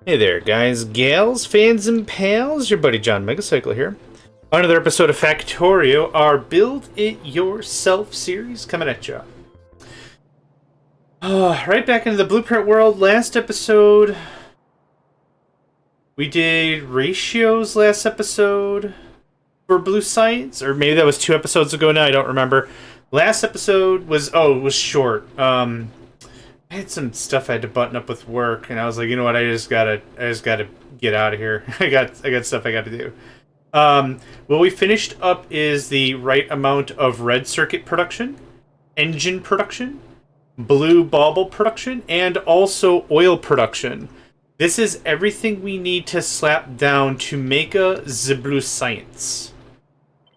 Hey there, guys, gals, fans, and pals. Your buddy JohnMegacycle here. Another episode of Factorio, our Build It Yourself series coming at ya. Right back into the blueprint world. Last episode, we did ratios last episode for blue science, or maybe that was 2 episodes ago now, I don't remember. Last episode was, it was short. I had some stuff I had to button up with work, and I was like, you know what, I just gotta get out of here. I got stuff I gotta do. What we finished up is the right amount of red circuit production, engine production, blue bauble production, and also oil production. This is everything we need to slap down to make a the blue science.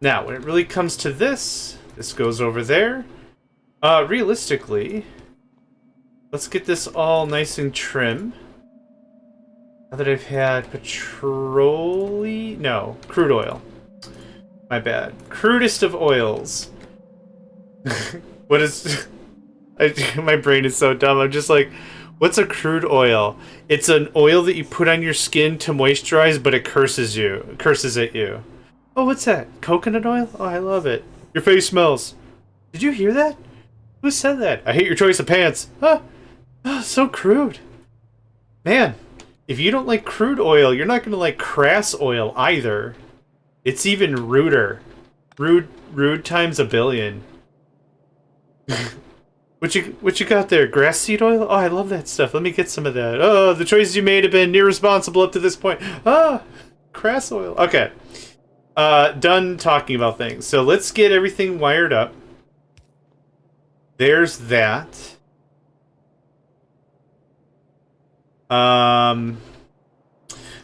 Now, when it really comes to this goes over there. Realistically, let's get this all nice and trim. Now that I've had crude oil. My bad. Crudest of oils. What is... my brain is so dumb. I'm just like, what's a crude oil? It's an oil that you put on your skin to moisturize, but it curses you. It curses at you. Oh, what's that? Coconut oil? Oh, I love it. Your face smells. Did you hear that? Who said that? I hate your choice of pants. Huh? Oh, so crude. Man, if you don't like crude oil, you're not going to like crass oil either. It's even ruder. Rude times a billion. What you got there? Grass seed oil? Oh, I love that stuff. Let me get some of that. Oh, the choices you made have been irresponsible up to this point. Ah, crass oil. Okay. Done talking about things. So let's get everything wired up. There's that.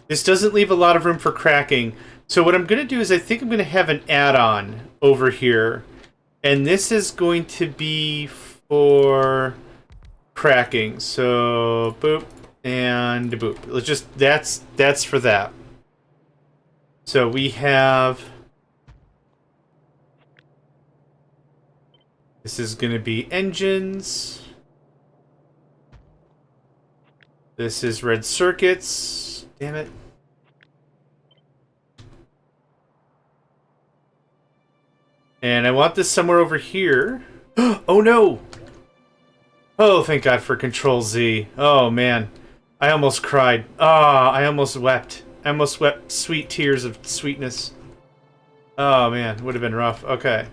This doesn't leave a lot of room for cracking. So what I'm going to do is I think I'm going to have an add-on over here. And this is going to be for cracking. So boop and boop. Let's just that's for that. So we have, this is going to be engines. This is red circuits. Damn it. And I want this somewhere over here. Oh no! Oh, thank God for Control Z. Oh man. I almost cried. I almost wept. I almost wept sweet tears of sweetness. Oh man, would have been rough. Okay.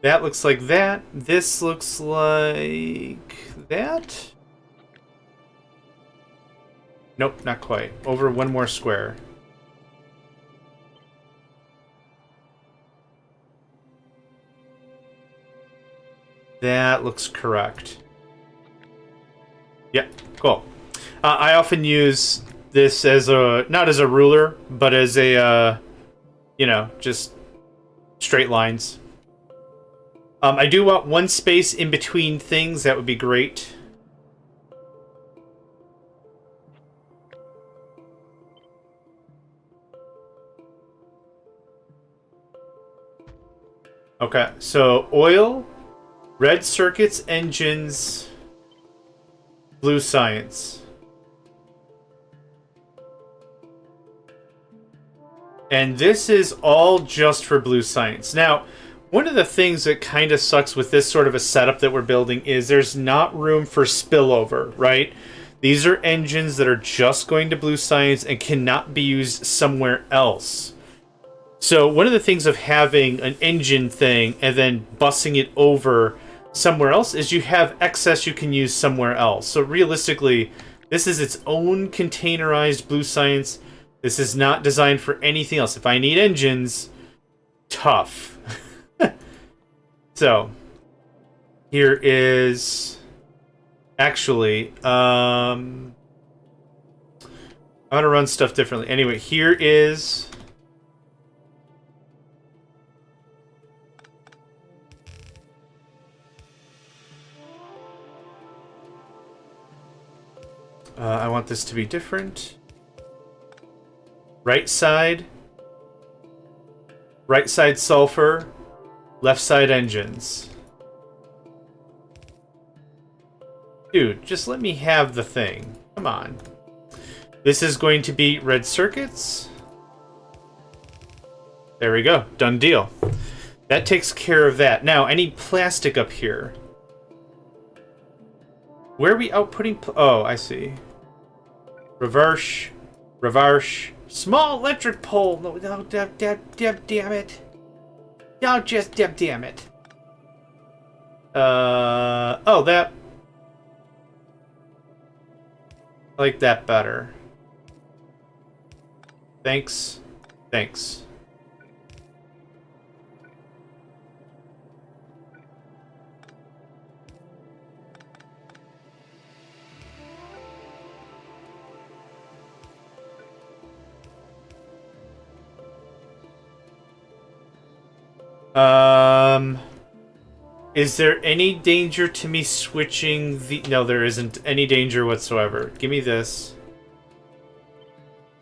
That looks like that. This looks like that. Nope, not quite. Over one more square. That looks correct. Yeah, cool. I often use this as a, not as a ruler, but as a, just straight lines. I do want one space in between things. That would be great. Okay, so oil, red circuits, engines, blue science. And this is all just for blue science. Now, one of the things that kind of sucks with this sort of a setup that we're building is there's not room for spillover, right? These are engines that are just going to blue science and cannot be used somewhere else. So one of the things of having an engine thing and then bussing it over somewhere else is you have excess you can use somewhere else. So realistically, this is its own containerized blue science. This is not designed for anything else. If I need engines, tough. So here is actually I'm gonna run stuff differently. Anyway, here is I want this to be different. Right side sulfur, left side engines. Dude, just let me have the thing. Come on. This is going to be red circuits. There we go. Done deal. That takes care of that. Now, I need plastic up here. Where are we outputting? Oh, I see. Reverse. Reverse. Small electric pole. No, damn it. No, just damn it. Oh, that. I like that better. Thanks. Thanks. Is there any danger to me switching the... No, there isn't any danger whatsoever. Give me this.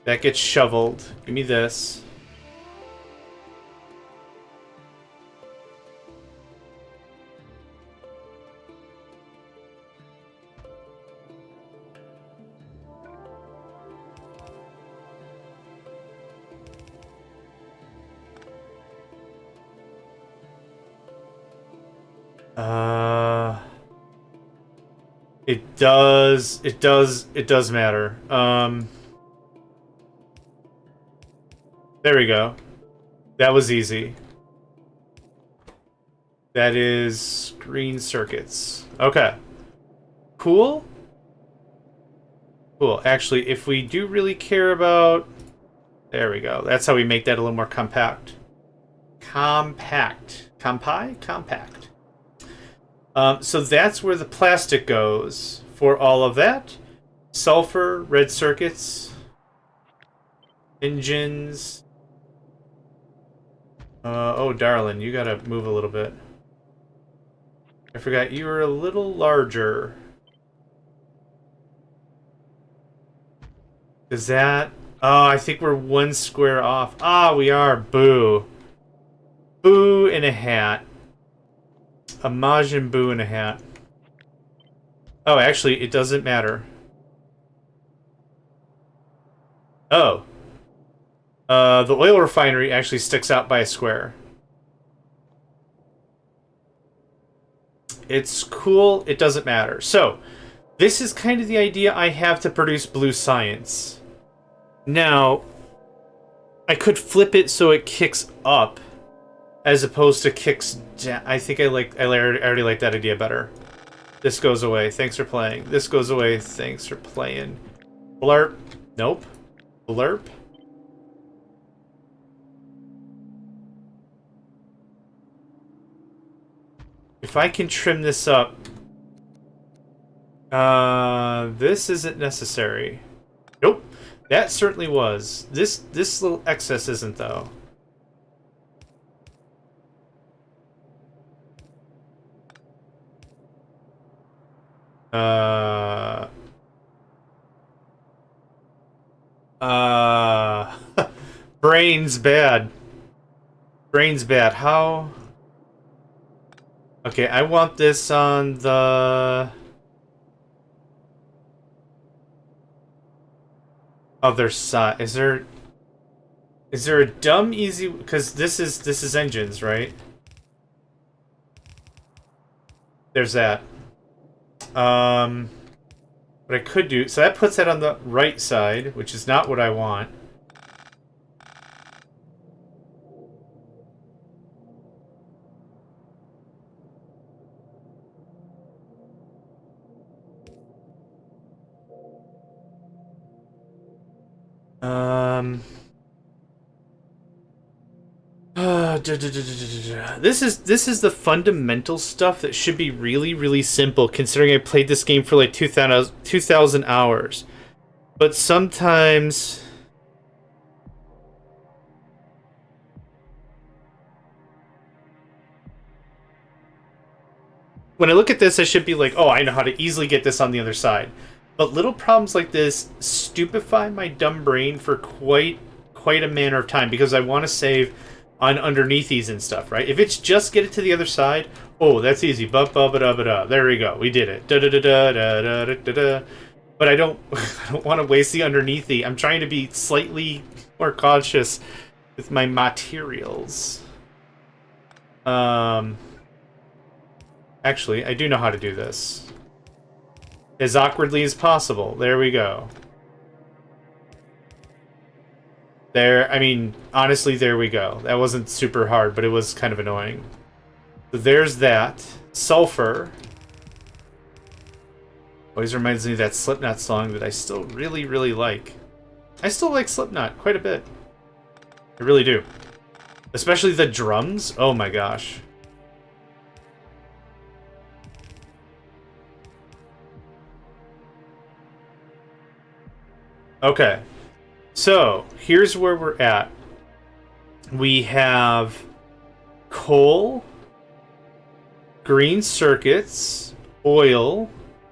That gets shoveled. Give me this. It does matter. There we go. That was easy. That is green circuits. Okay. Cool. Cool. Actually, if we do really care about... There we go. That's how we make that a little more compact. Compact. Compact. So that's where the plastic goes for all of that. Sulfur, red circuits, engines. Oh, darling, you gotta move a little bit. I forgot you were a little larger. Is that... Oh, I think we're one square off. Ah, we are. Boo. Boo in a hat. A Majin Buu in a hat. Oh, actually, it doesn't matter. Oh. The oil refinery actually sticks out by a square. It's cool. It doesn't matter. So, this is kind of the idea I have to produce blue science. Now, I could flip it so it kicks up, as opposed to kicks down. I think I already like that idea better. This goes away. Thanks for playing. This goes away. Thanks for playing. Blurp. Nope. Blurp. If I can trim this up. This isn't necessary. Nope. That certainly was. This little excess isn't, though. Brain's bad. Brain's bad. How? Okay, I want this on the other side. Is there a dumb easy? Because this is engines, right? There's that. What I could do, so that puts that on the right side, which is not what I want. This is the fundamental stuff that should be really, really simple, considering I played this game for like 2,000 hours. But sometimes... when I look at this, I should be like, oh, I know how to easily get this on the other side. But little problems like this stupefy my dumb brain for quite a manner of time, because I want to save on underneath these and stuff, right? If it's just get it to the other side, oh, that's easy. There we go. We did it. but I don't I don't want to waste the underneathy. I'm trying to be slightly more cautious with my materials. Actually, I do know how to do this. As awkwardly as possible. There we go. There, I mean, honestly, there we go. That wasn't super hard, but it was kind of annoying. So there's that. Sulfur. Always reminds me of that Slipknot song that I still really, really like. I still like Slipknot quite a bit. I really do. Especially the drums. Oh my gosh. Okay. So, here's where we're at. We have coal, green circuits, oil,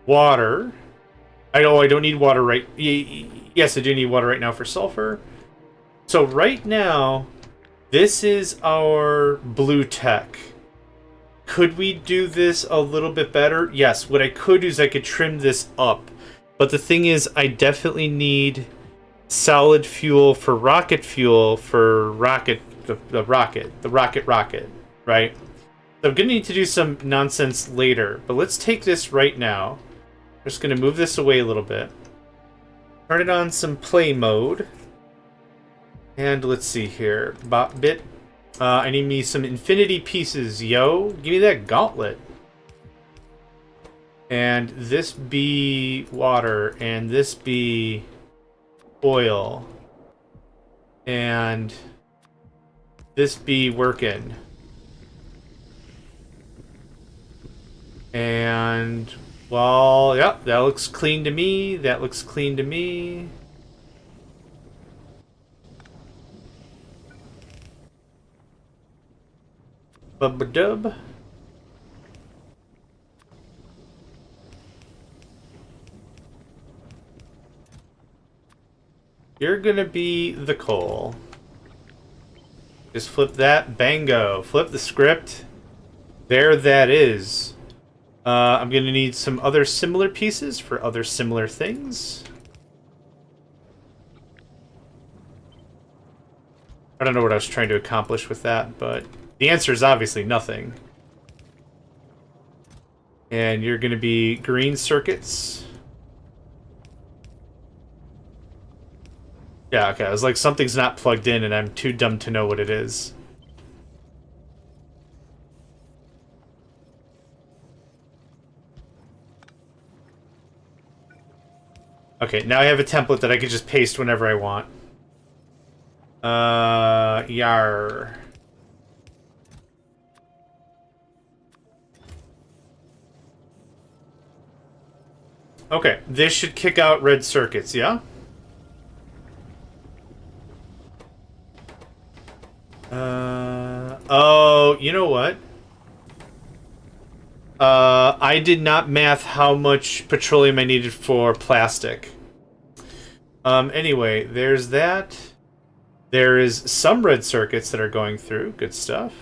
water. I don't need water right... Yes, I do need water right now for sulfur. So right now, this is our blue tech. Could we do this a little bit better? Yes, what I could do is I could trim this up. But the thing is, I definitely need solid fuel for rocket, the rocket, right? So I'm gonna need to do some nonsense later, but let's take this right now. I'm just gonna move this away a little bit. Turn it on some play mode. And let's see here. Bot-bit. I need me some infinity pieces, yo. Give me that gauntlet. And this be water, and this be oil, and this be working, and well, yep, that looks clean to me. That looks clean to me. Bub-a-dub. You're gonna be the coal. Just flip that. Bango. Flip the script. There that is. I'm gonna need some other similar pieces for other similar things. I don't know what I was trying to accomplish with that, but the answer is obviously nothing. And you're gonna be green circuits. Yeah, okay. I was like, something's not plugged in and I'm too dumb to know what it is. Okay, now I have a template that I can just paste whenever I want. Yar. Okay, this should kick out red circuits, yeah? Oh, you know what? I did not math how much petroleum I needed for plastic. Anyway, there's that. There is some red circuits that are going through. Good stuff.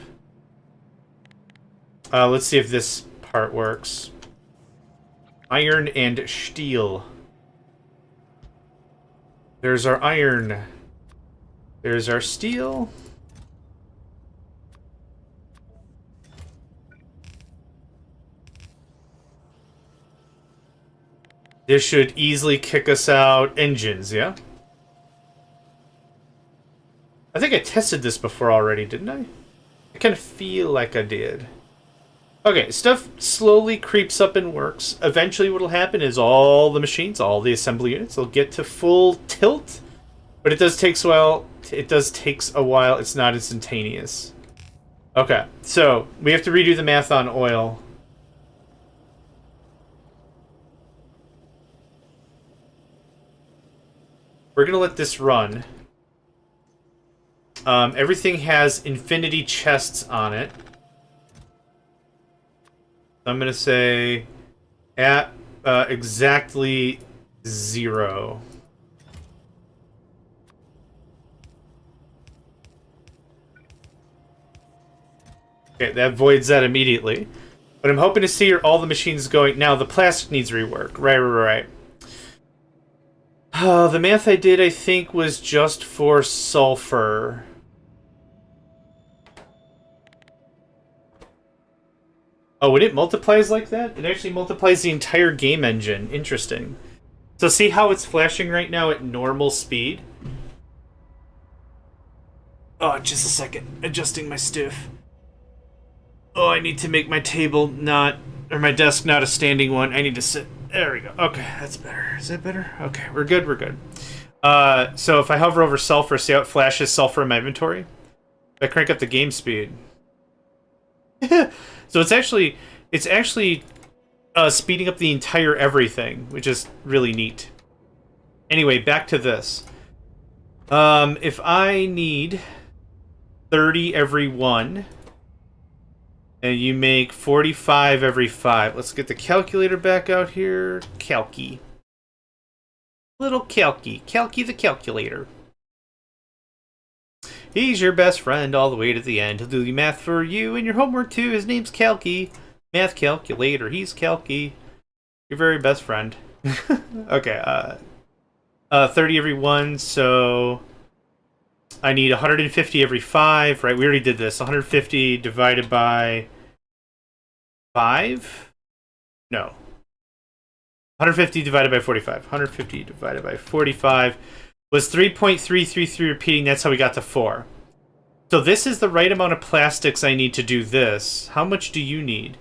Let's see if this part works. Iron and steel. There's our iron. There's our steel. This should easily kick us out engines, yeah? I think I tested this before already, didn't I? I kind of feel like I did. Okay, stuff slowly creeps up and works. Eventually what'll happen is all the machines, all the assembly units will get to full tilt, but it does take a while. It's not instantaneous. Okay, so we have to redo the math on oil. We're gonna let this run. Everything has infinity chests on it. I'm gonna say at exactly 0. Okay, that voids that immediately. But I'm hoping to see all the machines going. Now the plastic needs rework. Right. The math I did, I think, was just for sulfur. Oh, when it multiplies like that, it actually multiplies the entire game engine. Interesting. So see how it's flashing right now at normal speed? Oh, just a second. Adjusting my stiff. Oh, I need to make my table not... or my desk not a standing one. I need to sit... There we go. Okay, that's better. Is that better? Okay, we're good, we're good. So if I hover over sulfur, see how it flashes sulfur in my inventory? If I crank up the game speed. So it's actually speeding up the entire everything, which is really neat. Anyway, back to this. If I need 30 every 1, and you make 45 every 5. Let's get the calculator back out here. Calky. Little Calky. Calky the calculator. He's your best friend all the way to the end. He'll do the math for you and your homework too. His name's Calky. Math calculator. He's Calky. Your very best friend. Okay, 30 every 1, so I need 150 every 5, right? We already did this. 150 divided by 5? No. 150 divided by 45. 150 divided by 45 was 3.333 repeating. That's how we got to 4. So this is the right amount of plastics I need to do this. How much do you need?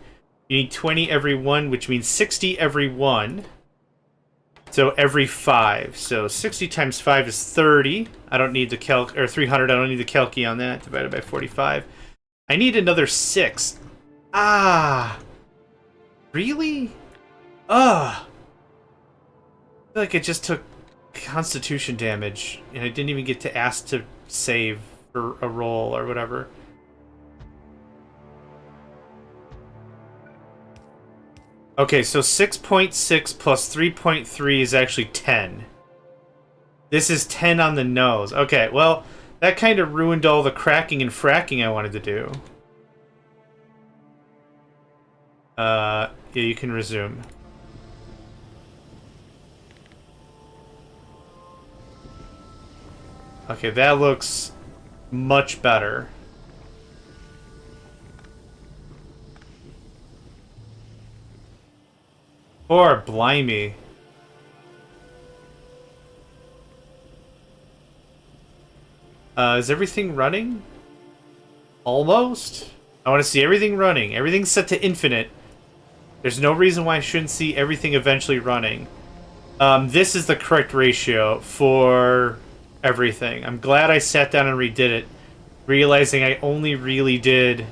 You need 20 every 1, which means 60 every 1. So every 5. So 60 times 5 is 30. I don't need the calc, or 300. I don't need the calci on that. Divided by 45. I need another 6. Ah. Really? Ugh. I feel like I just took constitution damage, and I didn't even get to ask to save for a roll or whatever. Okay, so 6.6 plus 3.3 is actually 10. This is 10 on the nose. Okay, well, that kind of ruined all the cracking and fracking I wanted to do. Yeah, you can resume. Okay, that looks much better. Or blimey. Is everything running? Almost? I want to see everything running. Everything's set to infinite. There's no reason why I shouldn't see everything eventually running. This is the correct ratio for everything. I'm glad I sat down and redid it, realizing I only really did...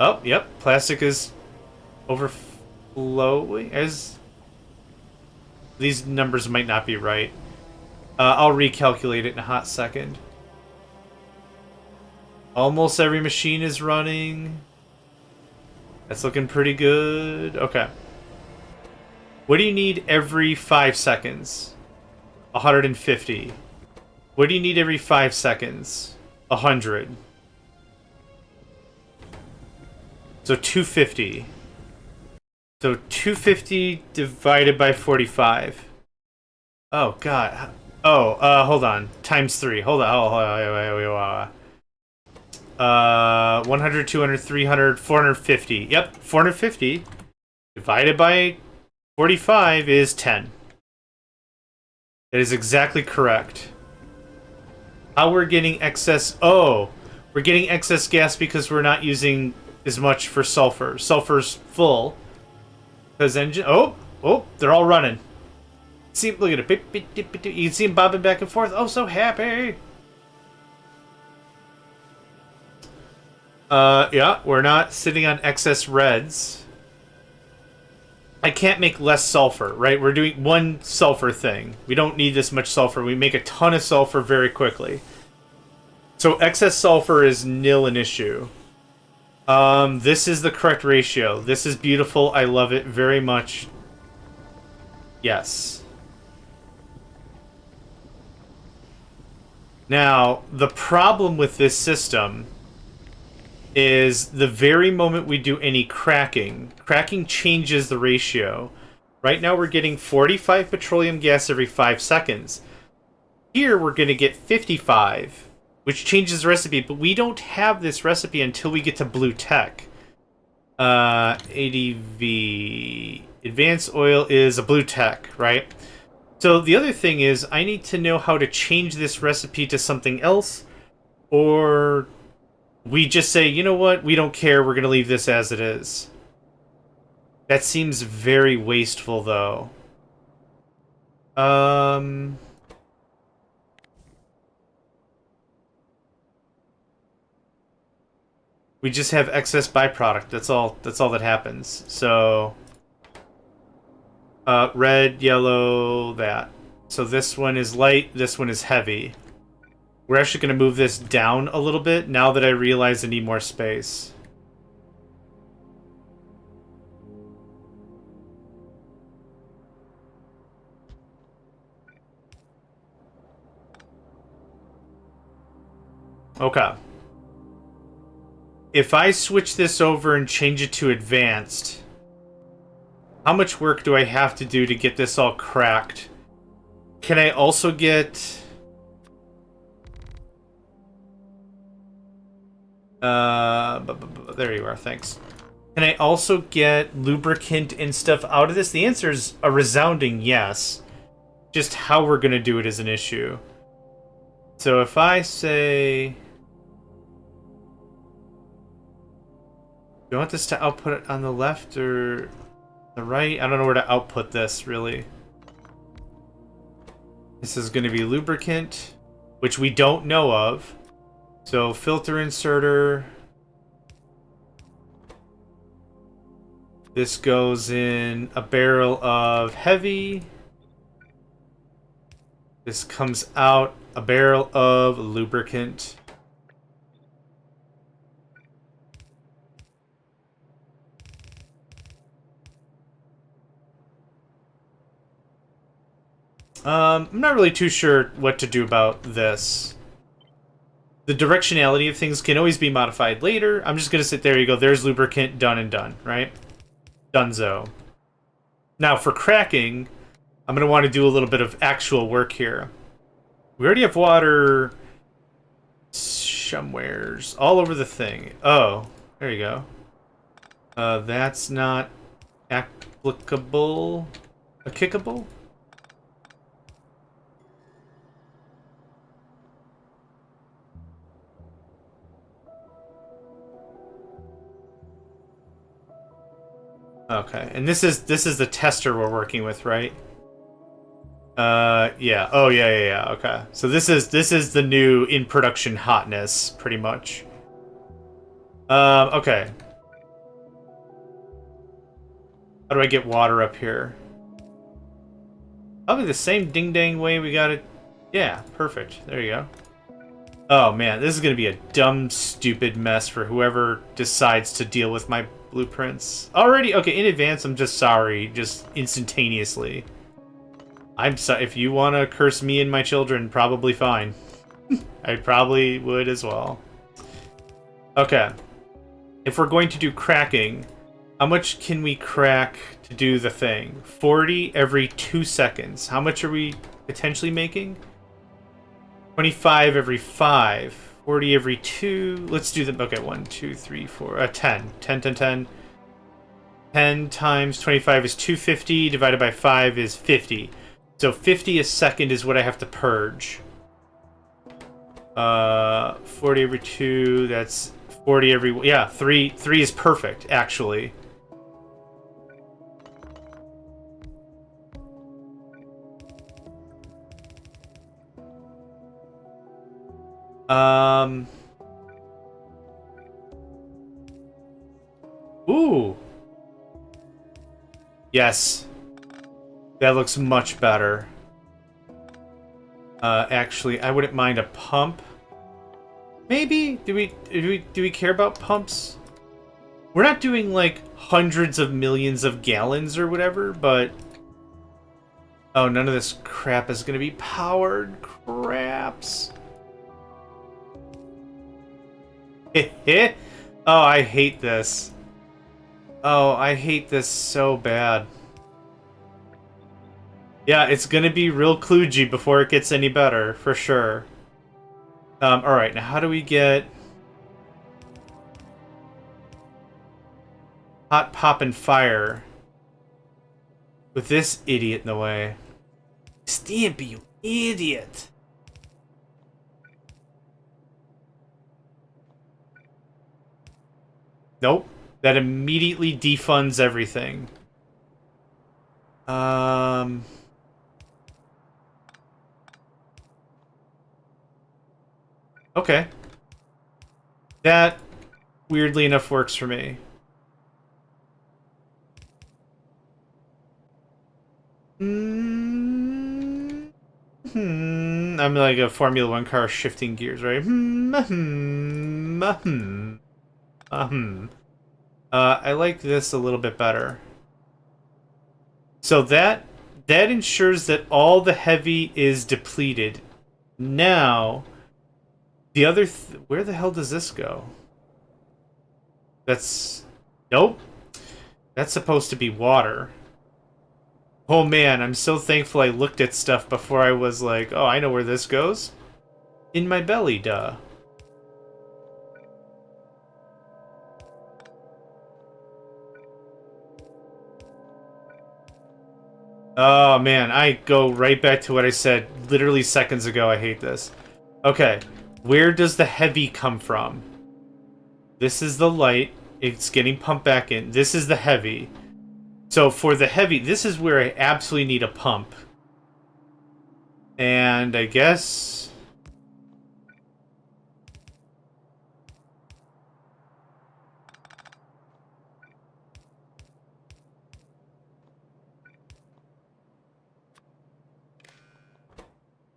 Oh, yep. Plastic is overflowing. As these numbers might not be right. I'll recalculate it in a hot second. Almost every machine is running. That's looking pretty good. Okay. What do you need every 5 seconds? 150. What do you need every 5 seconds? 100. So 250. So 250 divided by 45. Oh, God. Oh, hold on. Times 3. Hold on. Oh, hold on. 100, 200, 300, 450. Yep, 450 divided by 45 is 10. That is exactly correct. How we're getting excess... Oh, we're getting excess gas because we're not using as much for sulfur. Sulfur's full. Because engine... Oh, they're all running. See, look at it. You can see them bobbing back and forth. Oh, so happy. Yeah, we're not sitting on excess reds. I can't make less sulfur, right? We're doing one sulfur thing. We don't need this much sulfur. We make a ton of sulfur very quickly. So excess sulfur is nil an issue. This is the correct ratio. This is beautiful. I love it very much. Yes. Now, the problem with this system is the very moment we do any cracking changes the ratio, Right now we're getting 45 petroleum gas every 5 seconds. Here we're going to get 55, which changes the recipe, but we don't have this recipe until we get to blue tech. ADV. Advanced oil is a blue tech, right? So the other thing is I need to know how to change this recipe to something else, or we just say, you know what, we don't care, we're going to leave this as it is. That seems very wasteful, though. We just have excess byproduct. That's all that happens. So red, yellow, that. So this one is light, this one is heavy. We're actually going to move this down a little bit now that I realize I need more space. Okay. If I switch this over and change it to advanced, how much work do I have to do to get this all cracked? Can I also get... there you are, thanks. Can I also get lubricant and stuff out of this? The answer is a resounding yes. Just how we're going to do it is an issue. So if I say... Do you want this to output it on the left or the right? I don't know where to output this, really. This is going to be lubricant, which we don't know of. So filter inserter. This goes in a barrel of heavy. This comes out a barrel of lubricant. I'm not really too sure what to do about this. The directionality of things can always be modified later. I'm just going to sit there, you go, there's lubricant, done and done, right? Donezo. Now, for cracking, I'm going to want to do a little bit of actual work here. We already have water somewheres all over the thing. Oh, there you go. That's not applicable. Kickable? Okay, and this is the tester we're working with, right? Yeah. Oh, yeah. Okay. So this is the new in production hotness, pretty much. Okay. How do I get water up here? Probably the same ding-dang way we got it. Yeah, perfect. There you go. Oh, man, this is going to be a dumb, stupid mess for whoever decides to deal with my blueprints. Already, okay, in advance, I'm just sorry, just instantaneously. I'm sorry, if you want to curse me and my children, probably fine. I probably would as well. Okay. If we're going to do cracking, how much can we crack to do the thing? 40 every 2 seconds. How much are we potentially making? 25 every 5. 40 every 2. Let's do them. Okay, 1, 2, 3, 4. 10. 10. 10 times 25 is 250. Divided by 5 is 50. So 50 a second is what I have to purge. 40 every 2. That's 40 every... Yeah, 3 is perfect, actually. Ooh. Yes. That looks much better. Actually, I wouldn't mind a pump. Maybe? Do we care about pumps? We're not doing like hundreds of millions of gallons or whatever, but oh, none of this crap is gonna be powered. Craps. Oh, I hate this. Oh, I hate this so bad. Yeah, it's gonna be real kludgy before it gets any better, for sure. Alright, now how do we get... Hot Pop and Fire with this idiot in the way? Stampy, you idiot! Nope. That immediately defunds everything. Okay. That, weirdly enough, works for me. I'm like a Formula One car shifting gears, right? I like this a little bit better. So that ensures that all the heavy is depleted. Now, the other... where the hell does this go? That's... nope. That's supposed to be water. Oh man, I'm so thankful I looked at stuff before I was like, oh, I know where this goes. In my belly, duh. Oh man, I go right back to what I said literally seconds ago. I hate this. Okay, where does the heavy come from? This is the light. It's getting pumped back in. This is the heavy. So for the heavy, this is where I absolutely need a pump. And I guess...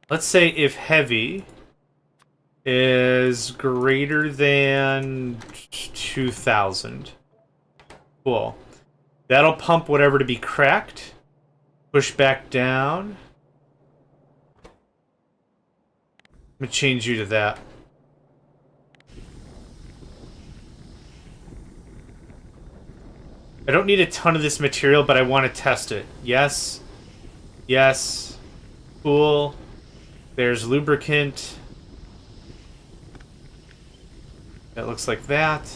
let's say if heavy is greater than 2,000. Cool. That'll pump whatever to be cracked. Push back down. I'm gonna change you to that. I don't need a ton of this material, but I want to test it. Yes. Yes. Cool. There's lubricant. That looks like that.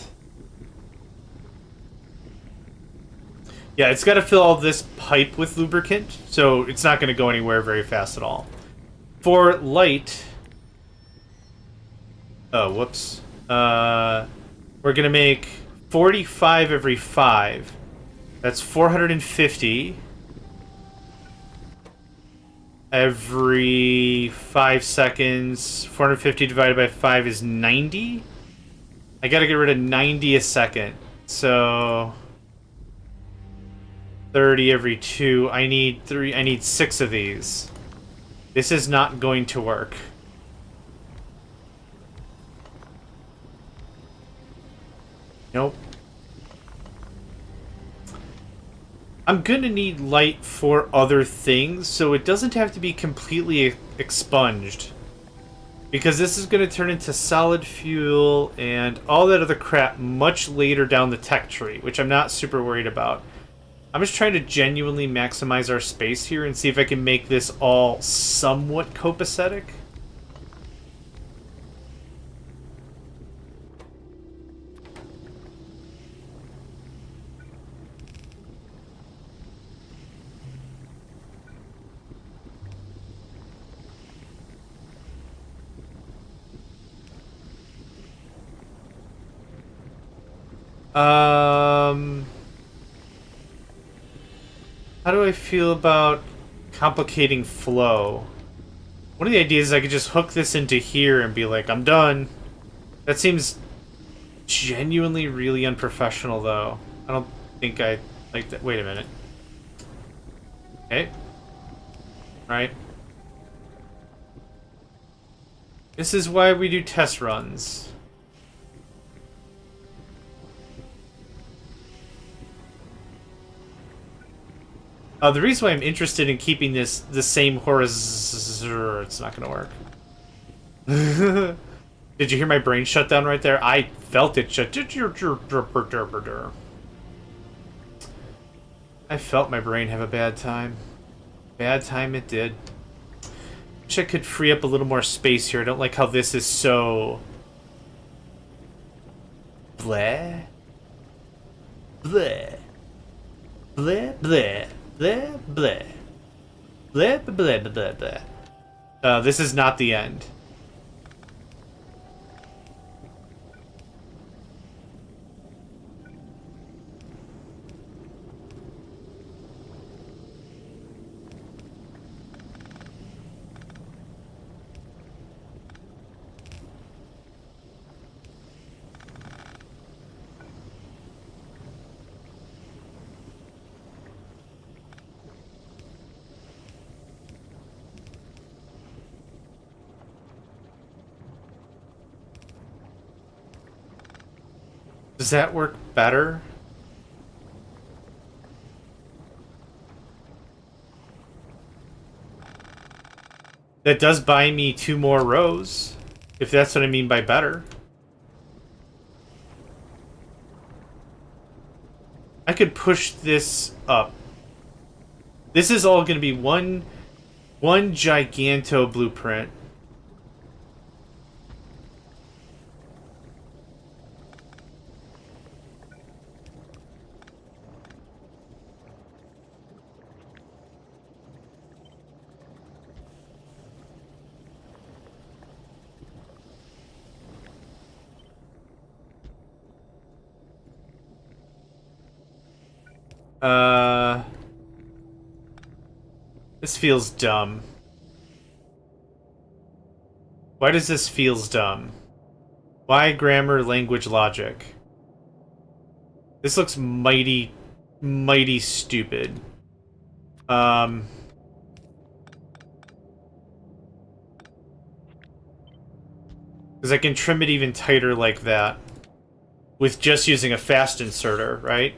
Yeah, it's got to fill all this pipe with lubricant, so it's not going to go anywhere very fast at all. For light... oh, whoops. We're going to make 45 every 5. That's 450. Every 5 seconds. 450 divided by 5 is 90. I got to get rid of 90 a second. So... 30 every 2. I need 6 of these. This is not going to work. Nope. I'm gonna need light for other things, so it doesn't have to be completely expunged. Because this is gonna turn into solid fuel and all that other crap much later down the tech tree, which I'm not super worried about. I'm just trying to genuinely maximize our space here and see if I can make this all somewhat copacetic. How do I feel about complicating flow? One of the ideas is I could just hook this into here and be like, I'm done. That seems genuinely really unprofessional, though. I don't think I like that. Wait a minute. Okay. Right. This is why we do test runs. The reason why I'm interested in keeping this the same horizon... it's not going to work. Did you hear my brain shut down right there? I felt it shut... I felt my brain have a bad time. Bad time it did. Wish I could free up a little more space here. I don't like how this is so... Bleh. Bleh. Bleh, bleh. Bleh, bleh. Bleh, bleh, bleh, bleh, bleh. This is not the end. Does that work better? That does buy me 2 more rows, if that's what I mean by better. I could push this up. This is all going to be one giganto blueprint. This feels dumb. Why does this feels dumb? Why grammar, language, logic? This looks mighty stupid. Because I can trim it even tighter like that with just using a fast inserter, right?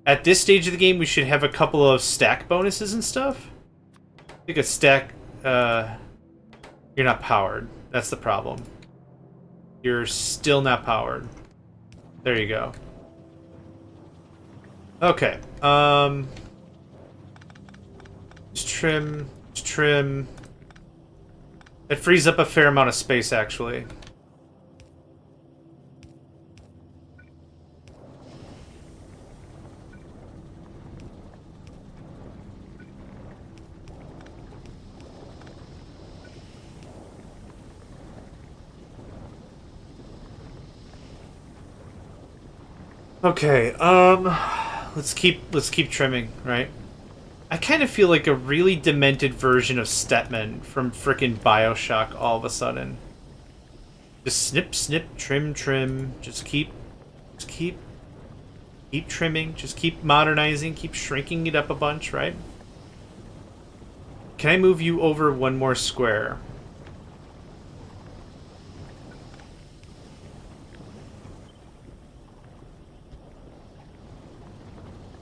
At this stage of the game, we should have a couple of stack bonuses and stuff. I think a stack... You're not powered. That's the problem. You're still not powered. There you go. Okay. Just trim. It frees up a fair amount of space, actually. Okay, let's keep trimming, right? I kind of feel like a really demented version of Stetman from frickin' BioShock all of a sudden. Just snip, trim. Just keep trimming. Just keep modernizing. Keep shrinking it up a bunch, right? Can I move you over one more square?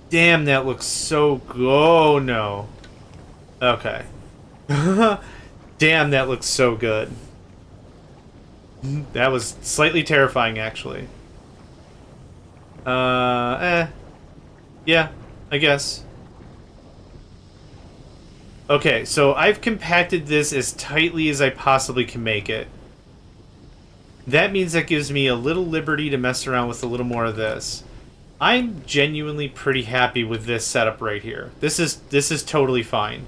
Damn, that looks so good. Oh, no. Okay. Damn, that looks so good. That was slightly terrifying, actually. Yeah, I guess. Okay, so I've compacted this as tightly as I possibly can make it. That means that gives me a little liberty to mess around with a little more of this. I'm genuinely pretty happy with this setup right here. This is totally fine.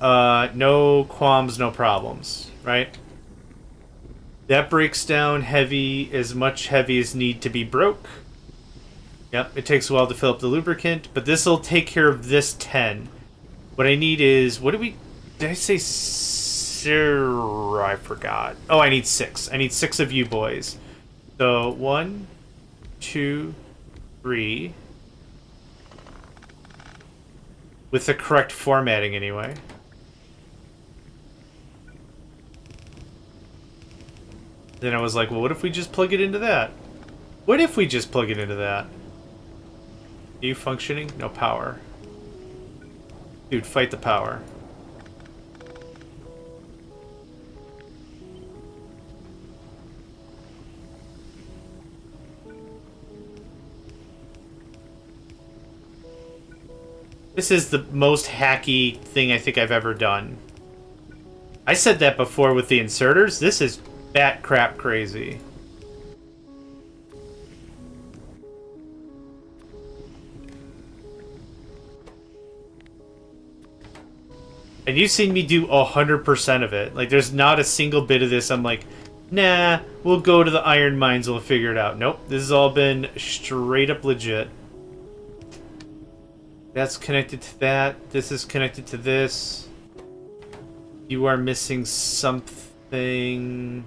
No qualms, no problems, right? That breaks down heavy as need to be broke. Yep, it takes a while to fill up the lubricant, but this will take care of this 10. What I need is, did I say I forgot. Oh, I need 6. I need 6 of you boys. So 1, 2, 3. With the correct formatting, anyway. Then I was like, well, what if we just plug it into that? What if we just plug it into that? Are you functioning? No power. Dude, fight the power. This is the most hacky thing I think I've ever done. I said that before with the inserters. This is bat crap crazy. And you've seen me do 100% of it. Like, there's not a single bit of this I'm like, nah, we'll go to the iron mines, we'll figure it out. Nope, this has all been straight up legit. That's connected to that. This is connected to this. You are missing something.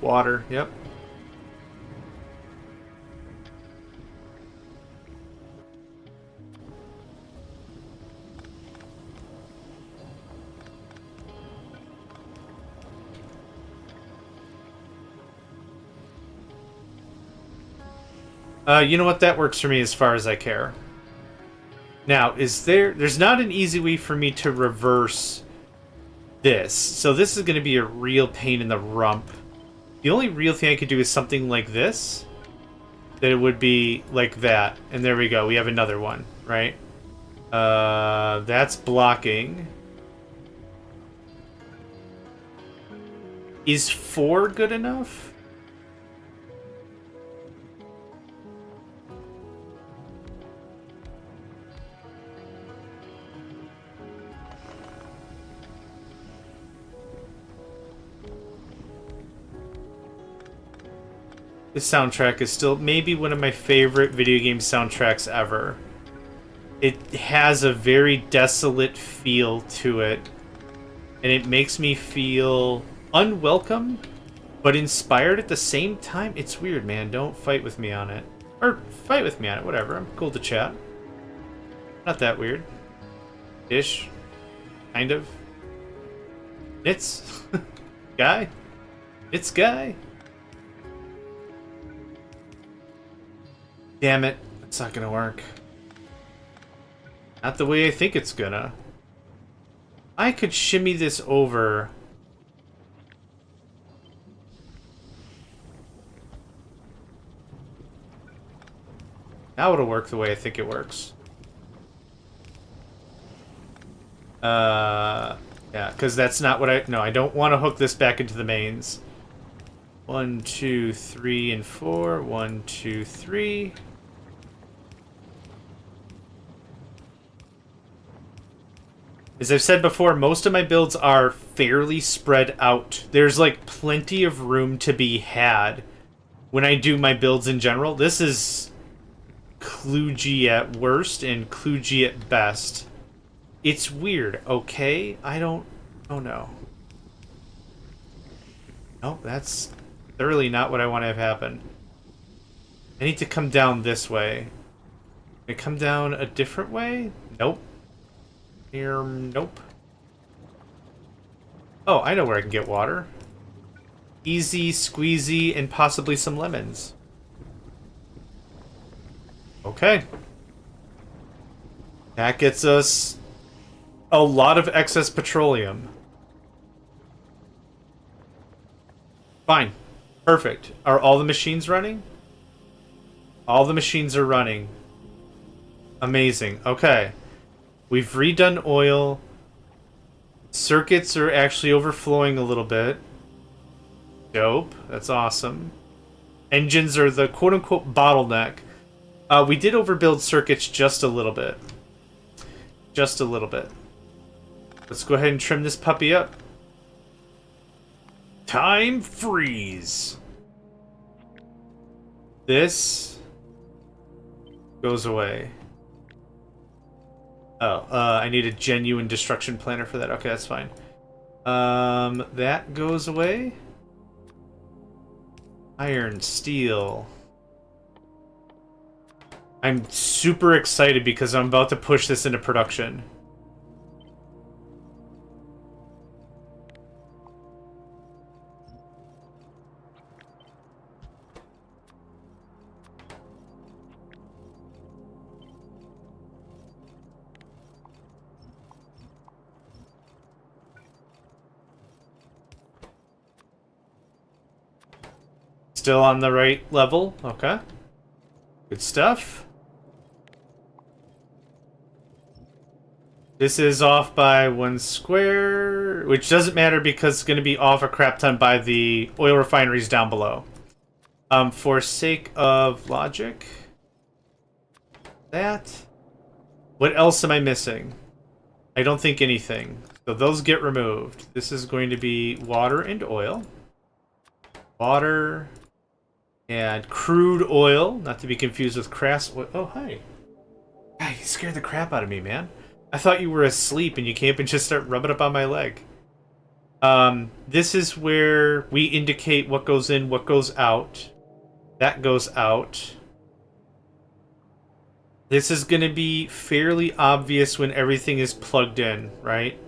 Water, yep. You know what? That works for me as far as I care. Now, there's not an easy way for me to reverse this. So this is going to be a real pain in the rump. The only real thing I could do is something like this. That it would be like that. And there we go. We have another one, right? That's blocking. Is 4 good enough? This soundtrack is still maybe one of my favorite video game soundtracks ever. It has a very desolate feel to it, and it makes me feel unwelcome, but inspired at the same time. It's weird, man. Don't fight with me on it. Or fight with me on it, whatever. I'm cool to chat. Not that weird. Ish. Kind of. It's... guy? It's guy? Damn it. It's not gonna work. Not the way I think it's gonna. I could shimmy this over. Now it'll work the way I think it works. Yeah, because that's not what I... No, I don't want to hook this back into the mains. 1, 2, 3, and 4. 1, 2, 3. As I've said before, most of my builds are fairly spread out. There's like plenty of room to be had when I do my builds in general. This is kludgy at worst and kludgy at best. It's weird, okay? I don't know. Nope, that's thoroughly not what I want to have happen. I need to come down this way. Can I come down a different way? Nope. Here, nope. Oh, I know where I can get water. Easy, squeezy, and possibly some lemons. Okay. That gets us a lot of excess petroleum. Fine. Perfect. Are all the machines running? All the machines are running. Amazing. Okay. We've redone oil. Circuits are actually overflowing a little bit. Dope. That's awesome. Engines are the quote-unquote bottleneck. We did overbuild circuits just a little bit. Just a little bit. Let's go ahead and trim this puppy up. Time freeze. This goes away. Oh, I need a genuine destruction planner for that. Okay, that's fine. That goes away. Iron, steel. I'm super excited because I'm about to push this into production. Still on the right level? Okay. Good stuff. This is off by 1 square, which doesn't matter because it's going to be off a crap ton by the oil refineries down below. For sake of logic, that. What else am I missing? I don't think anything. So those get removed. This is going to be water and oil. Water and crude oil, not to be confused with crass oil. Oh, hi. God, you scared the crap out of me, man. I thought you were asleep and you came up and just start rubbing up on my leg. This is where we indicate what goes in, what goes out. That goes out. This is going to be fairly obvious when everything is plugged in, right?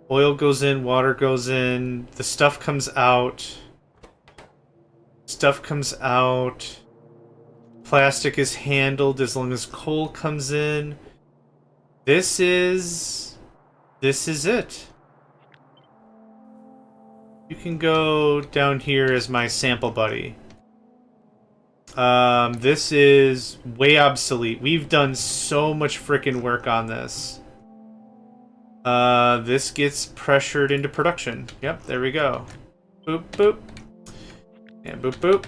Oil goes in, water goes in, the stuff comes out. Stuff comes out. Plastic is handled as long as coal comes in. This is it. You can go down here as my sample buddy. This is way obsolete. We've done so much frickin' work on this. This gets pressured into production. Yep, there we go. Boop, boop. And boop, boop.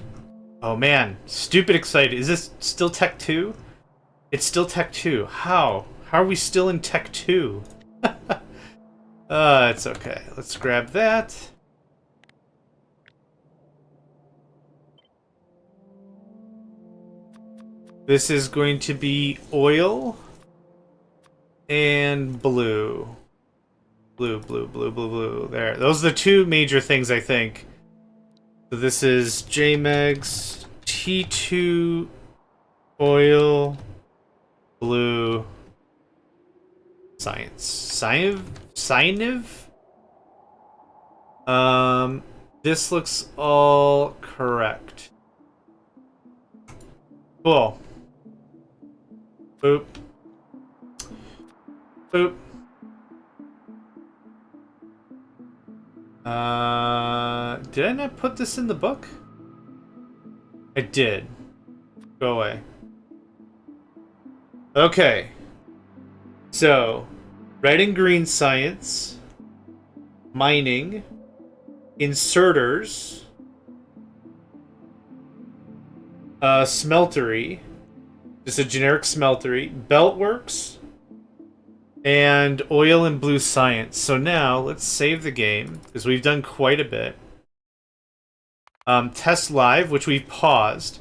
Oh man, stupid excited. Is this still Tech 2? It's still Tech 2. How? How are we still in Tech 2? It's okay. Let's grab that. This is going to be oil and blue. Blue, blue, blue, blue, blue. There. Those are the two major things, I think. So this is JMegs T2 oil blue science. Cyaniv? This looks all correct. Cool. Boop. Boop. Did I not put this in the book? I did. Go away. Okay. So, red and green science, mining, inserters, smeltery, just a generic smeltery, beltworks, and oil and blue science. So now let's save the game because we've done quite a bit. Test live, which we've paused.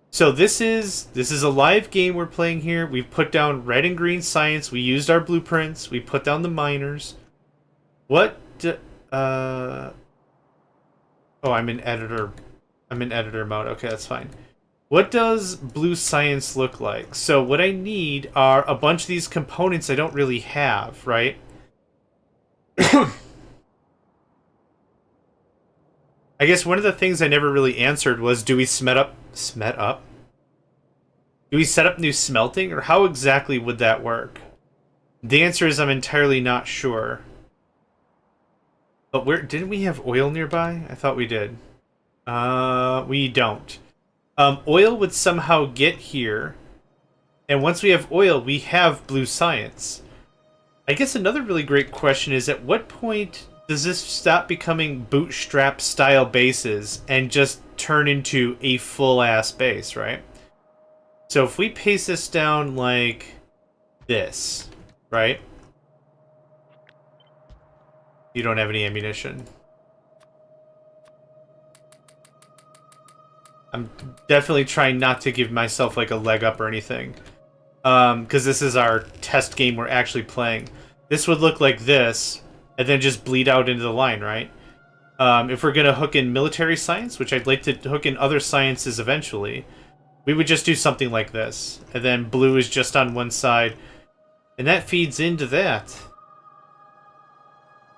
So this is a live game we're playing here. We've put down red and green science. We used our blueprints. We put down the miners. What? Oh, I'm in editor. I'm in editor mode. Okay, that's fine. What does blue science look like? So what I need are a bunch of these components I don't really have, right? I guess one of the things I never really answered was, do we Do we set up new smelting, or how exactly would that work? The answer is I'm entirely not sure. But where didn't we have oil nearby? I thought we did. We don't. Oil would somehow get here, and once we have oil, we have blue science. I guess another really great question is, at what point does this stop becoming bootstrap style bases and just turn into a full ass base, right? So if we paste this down like this, right? You don't have any ammunition. I'm definitely trying not to give myself like a leg up or anything. Because this is our test game we're actually playing. This would look like this, and then just bleed out into the line, right? If we're going to hook in military science, which I'd like to hook in other sciences eventually, we would just do something like this. And then blue is just on one side. And that feeds into that.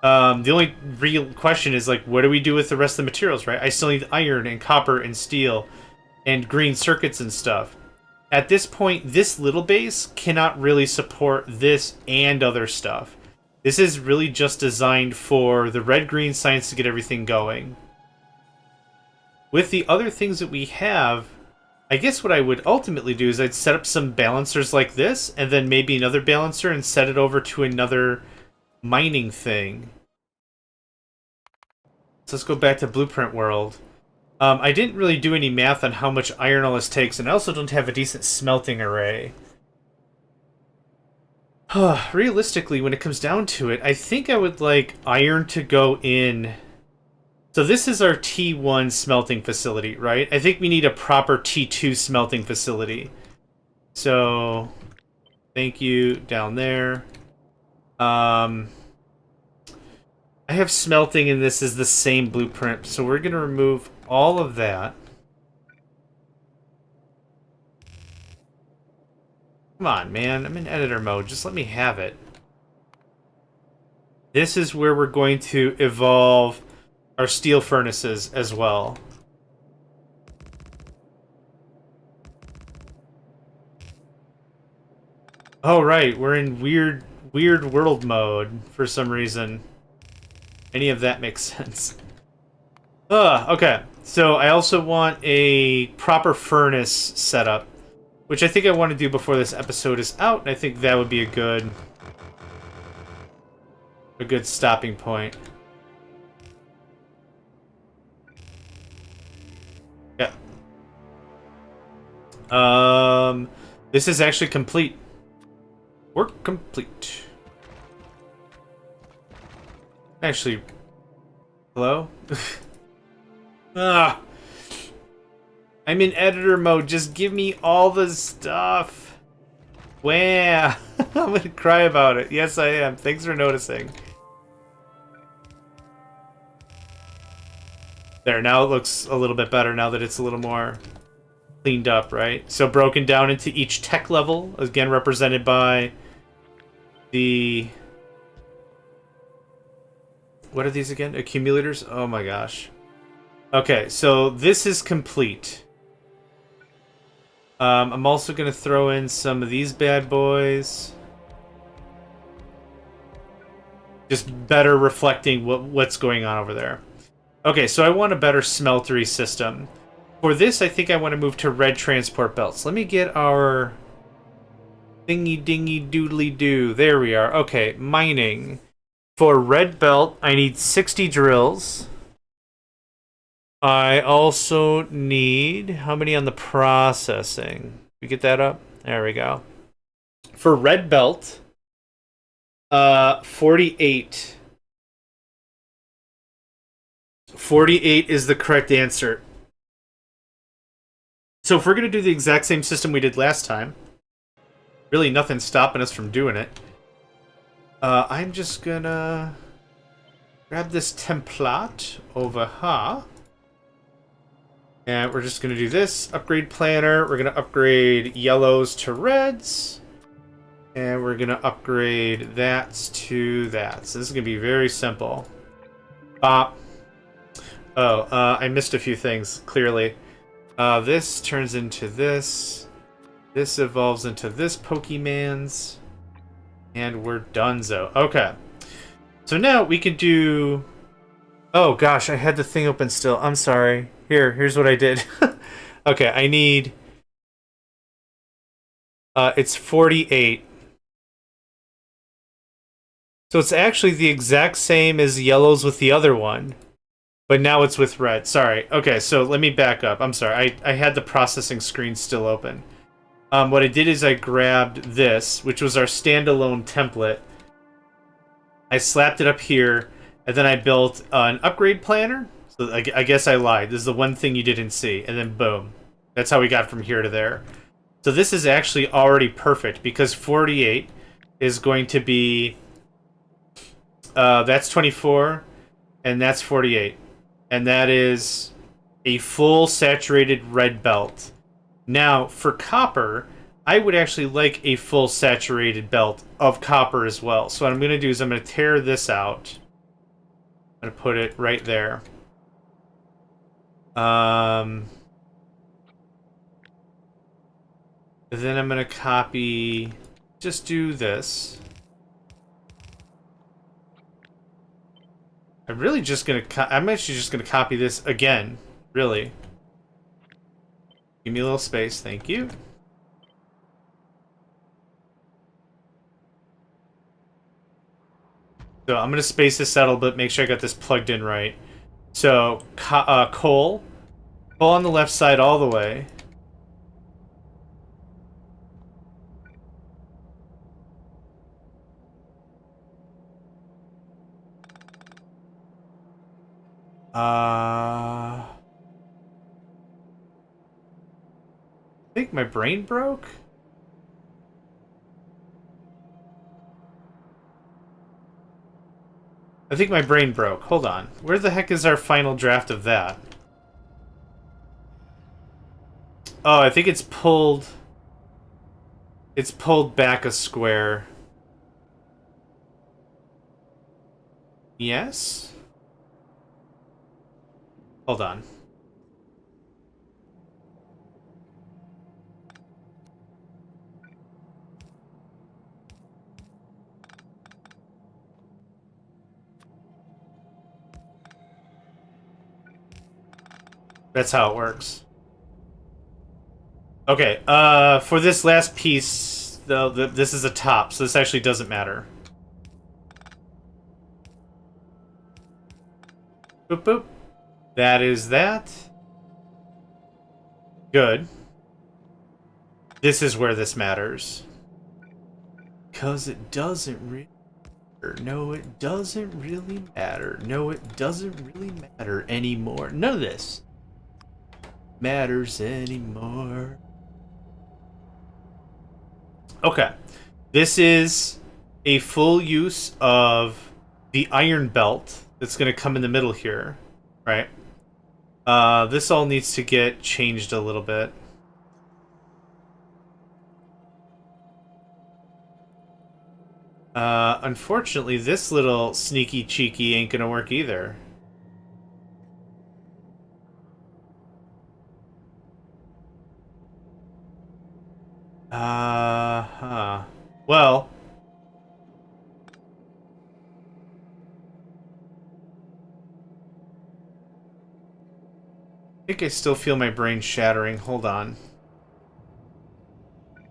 The only real question is, like, what do we do with the rest of the materials, right? I still need iron and copper and steel and green circuits and stuff. At this point, this little base cannot really support this and other stuff. This is really just designed for the red-green science to get everything going. With the other things that we have, I guess what I would ultimately do is I'd set up some balancers like this, and then maybe another balancer and set it over to another mining thing. So let's go back to Blueprint World. I didn't really do any math on how much iron all this takes, and I also don't have a decent smelting array. Realistically, when it comes down to it, I think I would like iron to go in. So this is our T1 smelting facility, right? I think we need a proper T2 smelting facility. So, thank you down there. I have smelting, and this is the same blueprint, so we're going to remove all of that. Come on, man. I'm in editor mode. Just let me have it. This is where we're going to evolve our steel furnaces as well. Oh, right. We're in weird world mode for some reason. Any of that makes sense. Okay. So I also want a proper furnace setup, which I think I want to do before this episode is out, and I think that would be a good stopping point. Yeah. This is actually complete. Work complete. Actually, hello? Ah. I'm in editor mode. Just give me all the stuff. Wah. I'm gonna cry about it. Yes, I am. Thanks for noticing. There, now it looks a little bit better now that it's a little more cleaned up, right? So broken down into each tech level, again represented by the... What are these again? Accumulators? Oh my gosh. Okay, so this is complete. I'm also going to throw in some of these bad boys. Just better reflecting what's going on over there. Okay, so I want a better smeltery system. For this, I think I want to move to red transport belts. Let me get our thingy-dingy-doodly-doo. There we are. Okay, mining. For red belt, I need 60 drills. I also need... How many on the processing? We get that up? There we go. For red belt, 48. 48 is the correct answer. So if we're going to do the exact same system we did last time, really nothing's stopping us from doing it. I'm just going to grab this template over here. And we're just going to do this. Upgrade planner. We're going to upgrade yellows to reds. And we're going to upgrade that to that. So this is going to be very simple. Bop. Oh, I missed a few things, clearly. This turns into this. This evolves into this Pokemon's. And we're donezo. Okay. So now we can do... Oh gosh, I had the thing open still. I'm sorry. Here's what I did. Okay, I need... it's 48. So it's actually the exact same as yellows with the other one. But now it's with red. Sorry. Okay, so let me back up. I'm sorry. I had the processing screen still open. What I did is I grabbed this, which was our standalone template. I slapped it up here, and then I built an upgrade planner. So I guess I lied. This is the one thing you didn't see. And then boom. That's how we got from here to there. So this is actually already perfect, because 48 is going to be... that's 24, and that's 48. And that is a full saturated red belt. Now, for copper, I would actually like a full saturated belt of copper as well. So what I'm going to do is I'm going to tear this out. I'm going to put it right there. Then I'm going to copy... Just do this. I'm really just going to... I'm actually just going to copy this again, really. Give me a little space, thank you. So I'm gonna space this out a little bit, make sure I got this plugged in right. So coal on the left side all the way. I think my brain broke. I think my brain broke. Hold on. Where the heck is our final draft of that? Oh, I think it's pulled... It's pulled back a square. Yes? Hold on. That's how it works. Okay, for this last piece, though, this is a top, so this actually doesn't matter. Boop, boop. That is that. Good. This is where this matters. Because it doesn't really matter. No, it doesn't really matter. No, it doesn't really matter anymore. None of this matters anymore. Okay. This is a full use of the iron belt that's going to come in the middle here, right? This all needs to get changed a little bit. Unfortunately, this little sneaky cheeky ain't gonna work either. Well... I think I still feel my brain shattering. Hold on.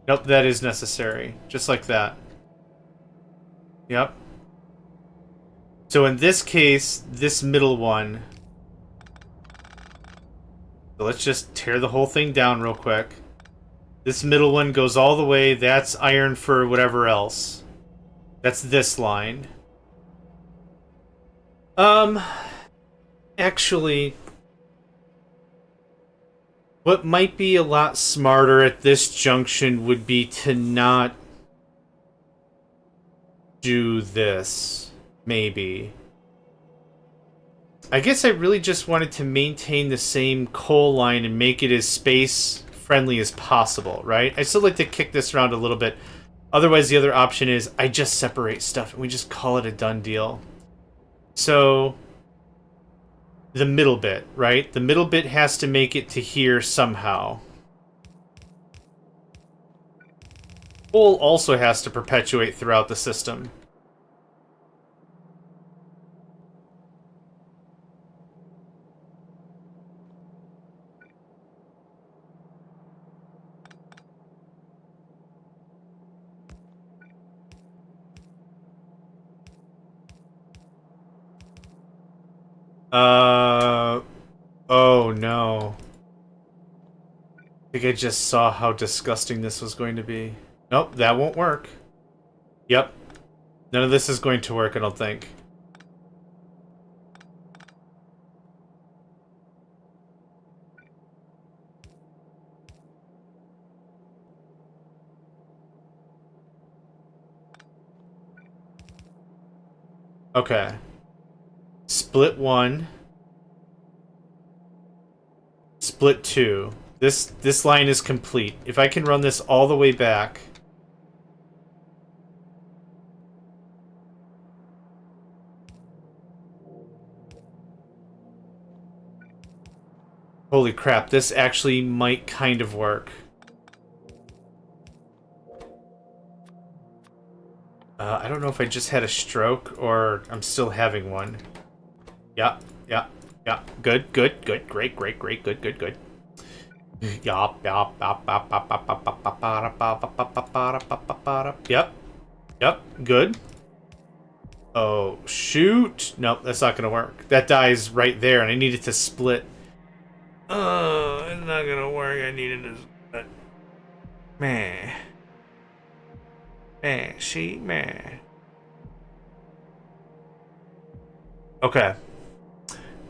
Nope, that is necessary. Just like that. Yep. So in this case, this middle one... So let's just tear the whole thing down real quick. This middle one goes all the way. That's iron for whatever else. That's this line. Actually... What might be a lot smarter at this junction would be to not do this. Maybe. I guess I really just wanted to maintain the same coal line and make it as space friendly as possible, right? I still like to kick this around a little bit. Otherwise, the other option is I just separate stuff and we just call it a done deal. So... the middle bit, right? The middle bit has to make it to here somehow. Coal also has to perpetuate throughout the system. Oh no. I think I just saw how disgusting this was going to be. Nope, that won't work. Yep. None of this is going to work, I don't think. Okay. Split 1. Split 2. This line is complete. If I can run this all the way back... Holy crap, this actually might kind of work. I don't know if I just had a stroke or I'm still having one. Yeah. Good, great, good. Yep. Yep. Good. Oh, shoot. Nope, that's not gonna work. That die's right there, and I need it to split. Oh, it's not gonna work. I need it to split. Man. Man, she, man. Okay.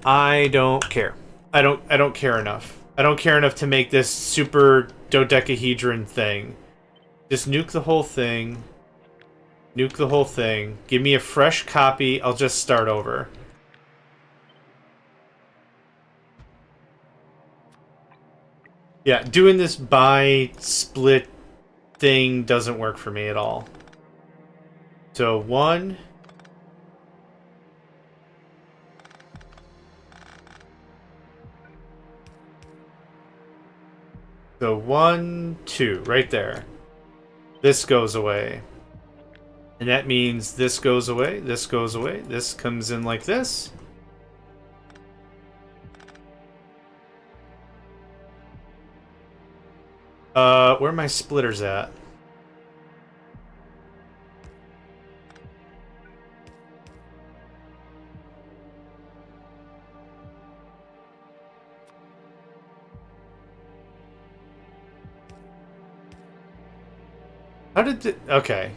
I don't care. I don't care enough. I don't care enough to make this super dodecahedron thing. Just nuke the whole thing. Nuke the whole thing. Give me a fresh copy. I'll just start over. Yeah, doing this by split thing doesn't work for me at all. So one. So 1, 2, right there. This goes away. And that means this goes away, this goes away, this comes in like this. Where are my splitters at? How did it... Okay.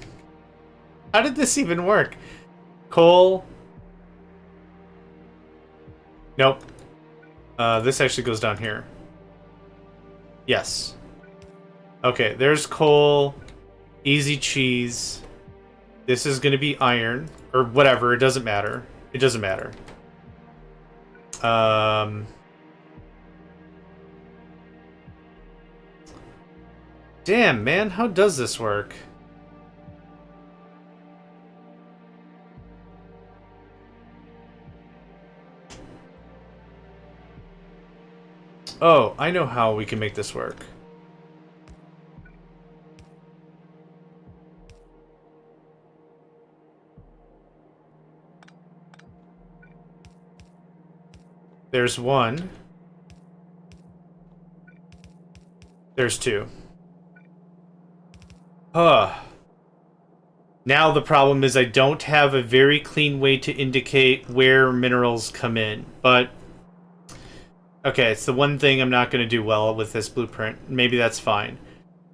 How did this even work? Coal. Nope. This actually goes down here. Yes. Okay, there's coal. Easy cheese. This is going to be iron. Or whatever, it doesn't matter. It doesn't matter. Damn, man, how does this work? Oh, I know how we can make this work. There's one. There's two. Huh. Now the problem is I don't have a very clean way to indicate where minerals come in, but... Okay, it's the one thing I'm not going to do well with this blueprint. Maybe that's fine.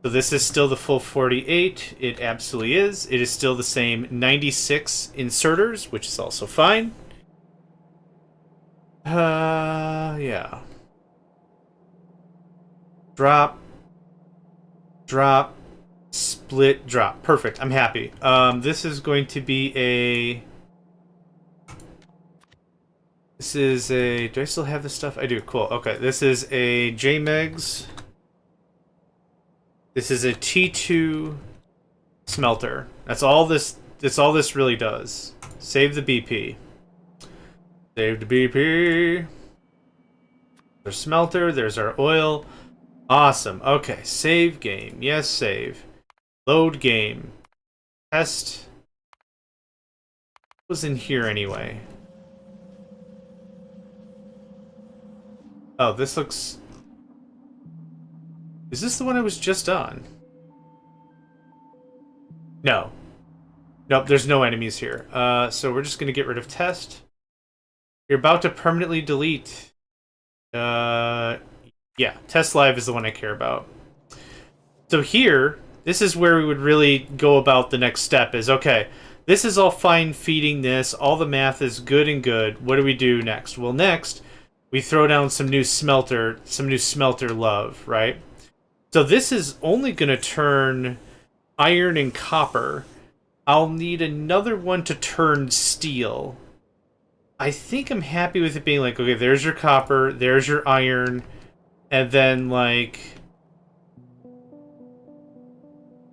So this is still the full 48. It absolutely is. It is still the same 96 inserters, which is also fine. Yeah. Drop. Drop. Split. Drop. Perfect. I'm happy. This is going to be a... This is a... Do I still have this stuff? I do. Cool. Okay. This is a JMegs. This is a T2 smelter. That's all this really does. Save the BP. Save the BP. There's smelter. There's our oil. Awesome. Okay. Save game. Yes, save. Load game. Test. What was in here anyway? Oh, this looks... Is this the one I was just on? No. Nope, there's no enemies here. So we're just going to get rid of test. You're about to permanently delete. Yeah, test live is the one I care about. So here, this is where we would really go about the next step is, okay, this is all fine feeding this. All the math is good and good. What do we do next? Well, next, we throw down some new smelter love, right? So this is only going to turn iron and copper. I'll need another one to turn steel. I think I'm happy with it being like, okay, there's your copper, there's your iron, and then, like,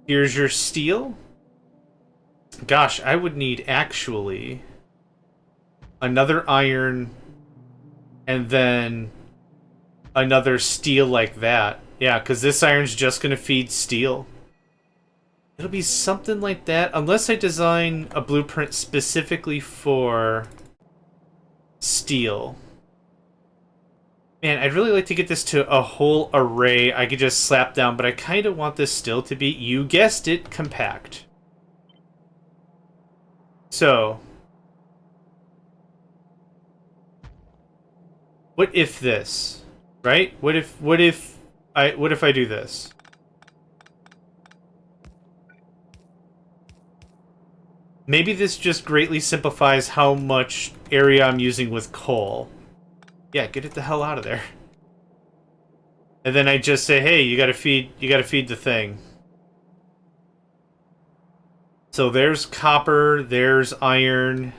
here's your steel. Gosh, I would need, actually, another iron, and then another steel like that. Yeah, because this iron's just going to feed steel. It'll be something like that, unless I design a blueprint specifically for steel. Man, I'd really like to get this to a whole array I could just slap down, but I kind of want this still to be, you guessed it, compact. So, what if this, right? What if I do this? Maybe this just greatly simplifies how much area I'm using with coal. Yeah, get it the hell out of there. And then I just say, hey, you gotta feed the thing. So there's copper, there's iron.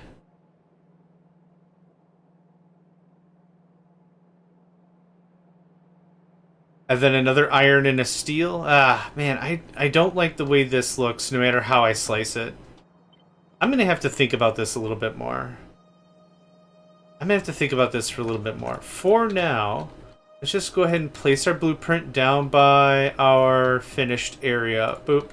And then another iron and a steel. Ah, man, I don't like the way this looks, no matter how I slice it. I'm going to have to think about this a little bit more. I'm going to have to think about this for a little bit more. For now, let's just go ahead and place our blueprint down by our finished area. Boop.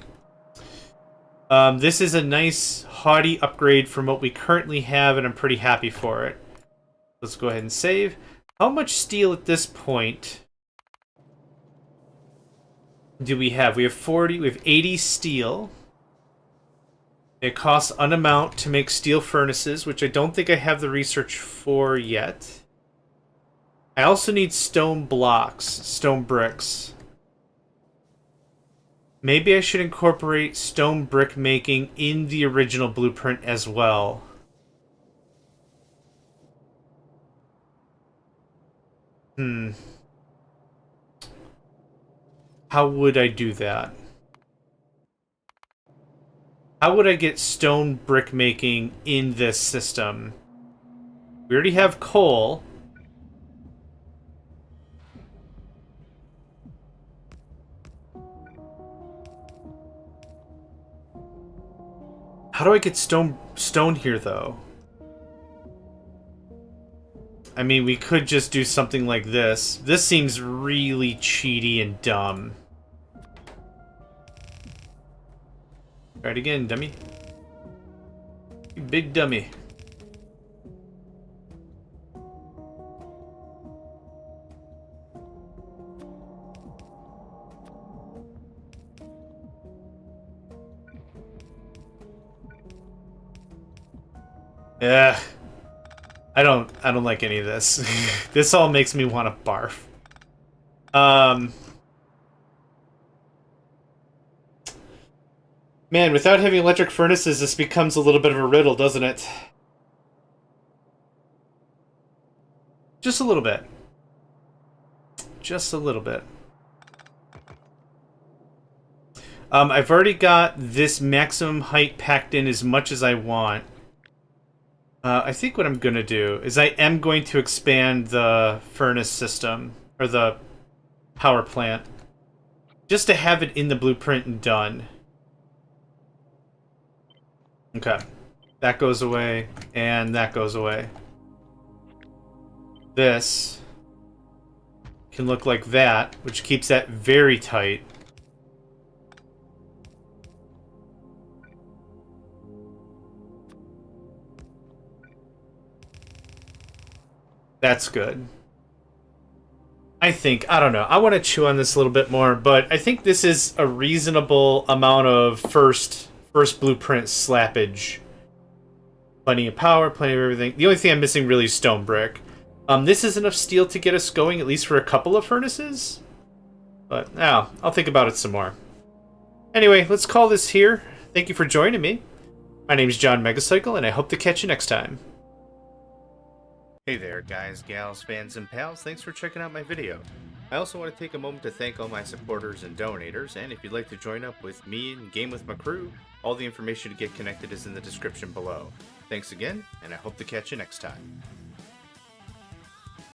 This is a nice, haughty upgrade from what we currently have, and I'm pretty happy for it. Let's go ahead and save. How much steel at this point do we have? We have 40, we have 80 steel. It costs an amount to make steel furnaces, which I don't think I have the research for yet. I also need stone blocks, stone bricks. Maybe I should incorporate stone brick making in the original blueprint as well. How would I do that? How would I get stone brick making in this system? We already have coal. How do I get stone here, though? I mean, we could just do something like this. This seems really cheaty and dumb. Try it again, dummy. You big dummy. Yeah. I don't like any of this. This all makes me want to barf. Man, without having electric furnaces, this becomes a little bit of a riddle, doesn't it? Just a little bit. Just a little bit. I've already got this maximum height packed in as much as I want. I think what I'm going to do is I am going to expand the furnace system, or the power plant, just to have it in the blueprint and done. Okay. That goes away, and that goes away. This can look like that, which keeps that very tight. That's good. I don't know. I want to chew on this a little bit more, but I think this is a reasonable amount of first blueprint slappage. Plenty of power, plenty of everything. The only thing I'm missing really is stone brick. This is enough steel to get us going, at least for a couple of furnaces. But, now, I'll think about it some more. Anyway, let's call this here. Thank you for joining me. My name is JohnMegacycle, and I hope to catch you next time. Hey there, guys, gals, fans, and pals. Thanks for checking out my video. I also want to take a moment to thank all my supporters and donators, and if you'd like to join up with me and game with my crew, all the information to get connected is in the description below. Thanks again, and I hope to catch you next time.